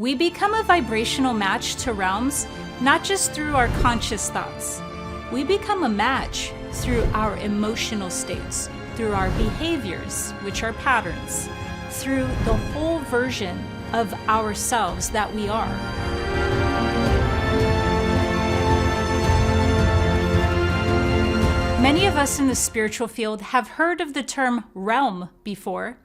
We become a vibrational match to realms, not just through our conscious thoughts. We become a match through our emotional states, through our behaviors, which are patterns, through the whole version of ourselves that we are. Many of us in the spiritual field have heard of the term realm before,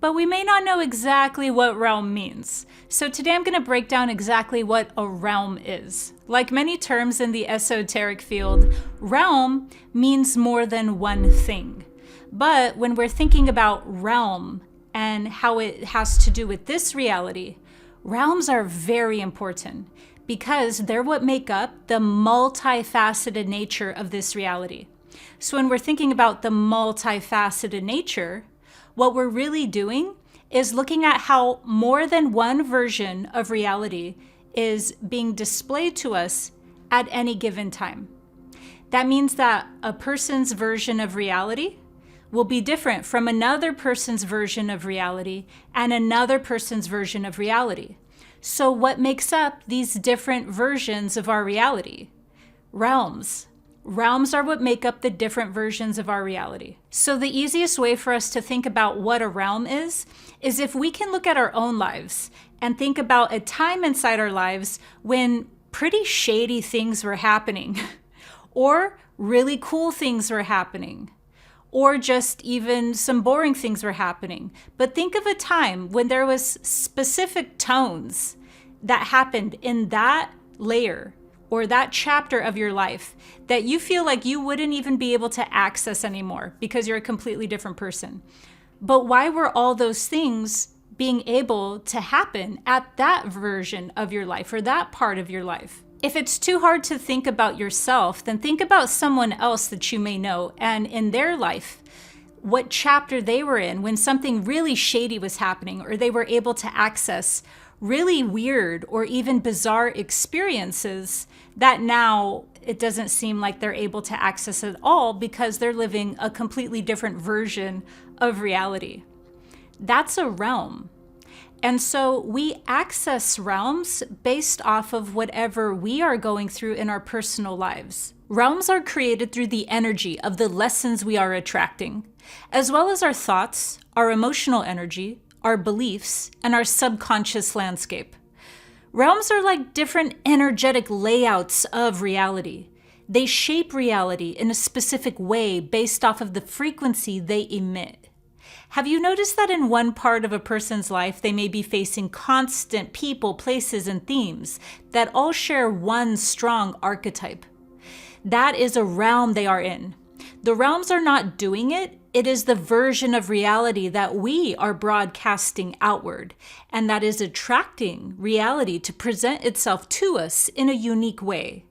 but we may not know exactly what realm means. So today I'm going to break down exactly what a realm is. Like many terms in the esoteric field, realm means more than one thing. But when we're thinking about realm and how it has to do with this reality, realms are very important because they're what make up the multifaceted nature of this reality. So when we're thinking about the multifaceted nature, what we're really doing is looking at how more than one version of reality is being displayed to us at any given time. That means that a person's version of reality will be different from another person's version of reality and another person's version of reality. So what makes up these different versions of our reality? Realms. Realms are what make up the different versions of our reality. So the easiest way for us to think about what a realm is if we can look at our own lives and think about a time inside our lives when pretty shady things were happening, or really cool things were happening, or just even some boring things were happening. But think of a time when there was specific tones that happened in that layer or that chapter of your life that you feel like you wouldn't even be able to access anymore because you're a completely different person. But why were all those things being able to happen at that version of your life or that part of your life? If it's too hard to think about yourself, then think about someone else that you may know and in their life, what chapter they were in when something really shady was happening or they were able to access really weird or even bizarre experiences that now it doesn't seem like they're able to access at all because they're living a completely different version of reality. That's a realm. And so we access realms based off of whatever we are going through in our personal lives. Realms are created through the energy of the lessons we are attracting, as well as our thoughts, our emotional energy, our beliefs, and our subconscious landscape. Realms are like different energetic layouts of reality. They shape reality in a specific way based off of the frequency they emit. Have you noticed that in one part of a person's life, they may be facing constant people, places, and themes that all share one strong archetype? That is a realm they are in. The realms are not doing it. It is the version of reality that we are broadcasting outward, and that is attracting reality to present itself to us in a unique way.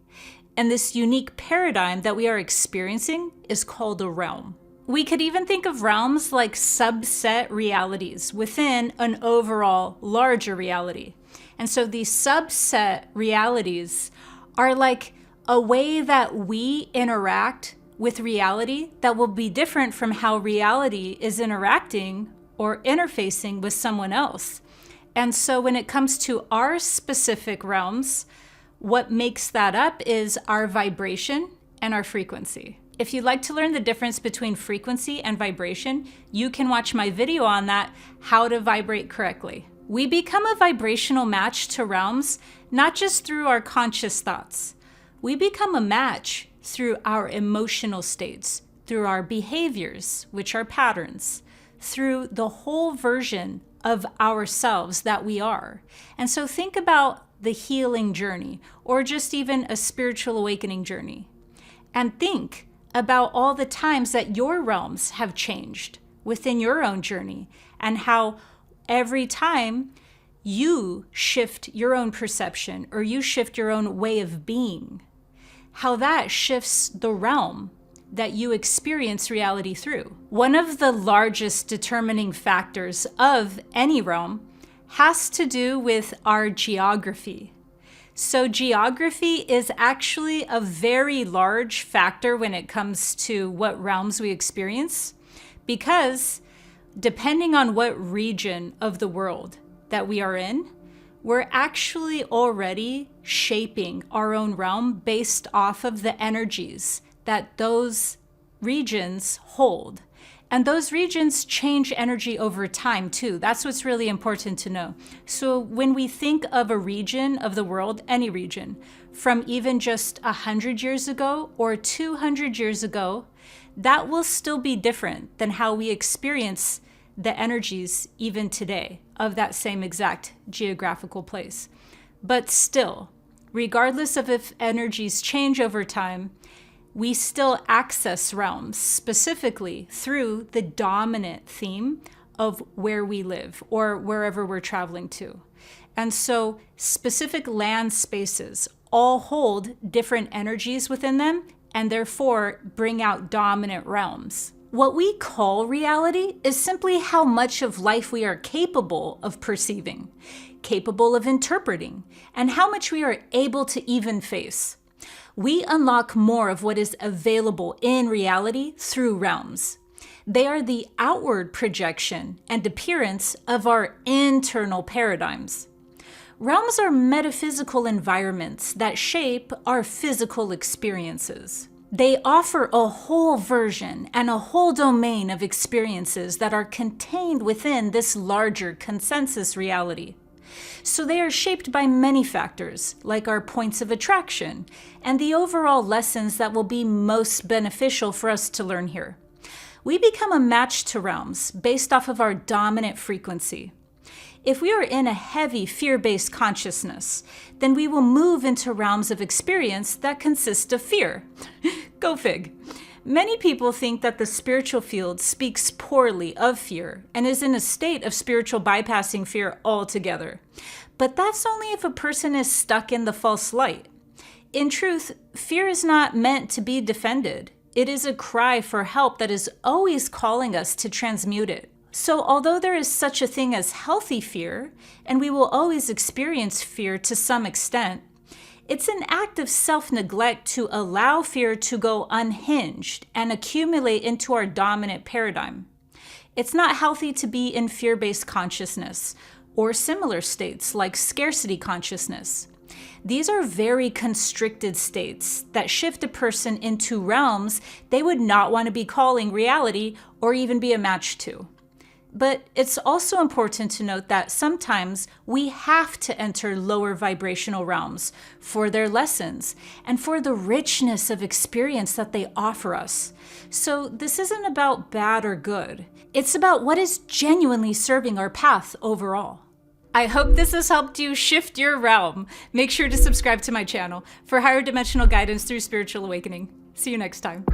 And this unique paradigm that we are experiencing is called a realm. We could even think of realms like subset realities within an overall larger reality. And so these subset realities are like a way that we interact with reality that will be different from how reality is interacting or interfacing with someone else. And so when it comes to our specific realms, what makes that up is our vibration and our frequency. If you'd like to learn the difference between frequency and vibration, you can watch my video on that, how to vibrate correctly. We become a vibrational match to realms, not just through our conscious thoughts. We become a match through our emotional states, through our behaviors, which are patterns, through the whole version of ourselves that we are. And so think about the healing journey, or just even a spiritual awakening journey. And think about all the times that your realms have changed within your own journey, and how every time you shift your own perception or you shift your own way of being, how that shifts the realm that you experience reality through. One of the largest determining factors of any realm has to do with our geography. So geography is actually a very large factor when it comes to what realms we experience, because depending on what region of the world that we are in, we're actually already shaping our own realm based off of the energies that those regions hold. And those regions change energy over time too. That's what's really important to know. So when we think of a region of the world, any region, from even just 100 years ago or 200 years ago, that will still be different than how we experience the energies even today of that same exact geographical place. But still, regardless of if energies change over time, we still access realms specifically through the dominant theme of where we live or wherever we're traveling to. And so specific land spaces all hold different energies within them and therefore bring out dominant realms. What we call reality is simply how much of life we are capable of perceiving, capable of interpreting, and how much we are able to even face. We unlock more of what is available in reality through realms. They are the outward projection and appearance of our internal paradigms. Realms are metaphysical environments that shape our physical experiences. They offer a whole version and a whole domain of experiences that are contained within this larger consensus reality. So they are shaped by many factors, like our points of attraction and the overall lessons that will be most beneficial for us to learn here. We become a match to realms based off of our dominant frequency. If we are in a heavy fear-based consciousness, then we will move into realms of experience that consist of fear. Go fig. Many people think that the spiritual field speaks poorly of fear and is in a state of spiritual bypassing fear altogether. But that's only if a person is stuck in the false light. In truth, fear is not meant to be defended. It is a cry for help that is always calling us to transmute it. So although there is such a thing as healthy fear, and we will always experience fear to some extent, it's an act of self-neglect to allow fear to go unhinged and accumulate into our dominant paradigm. It's not healthy to be in fear-based consciousness or similar states like scarcity consciousness. These are very constricted states that shift a person into realms they would not want to be calling reality or even be a match to. But it's also important to note that sometimes we have to enter lower vibrational realms for their lessons and for the richness of experience that they offer us. So this isn't about bad or good. It's about what is genuinely serving our path overall. I hope this has helped you shift your realm. Make sure to subscribe to my channel for higher dimensional guidance through spiritual awakening. See you next time.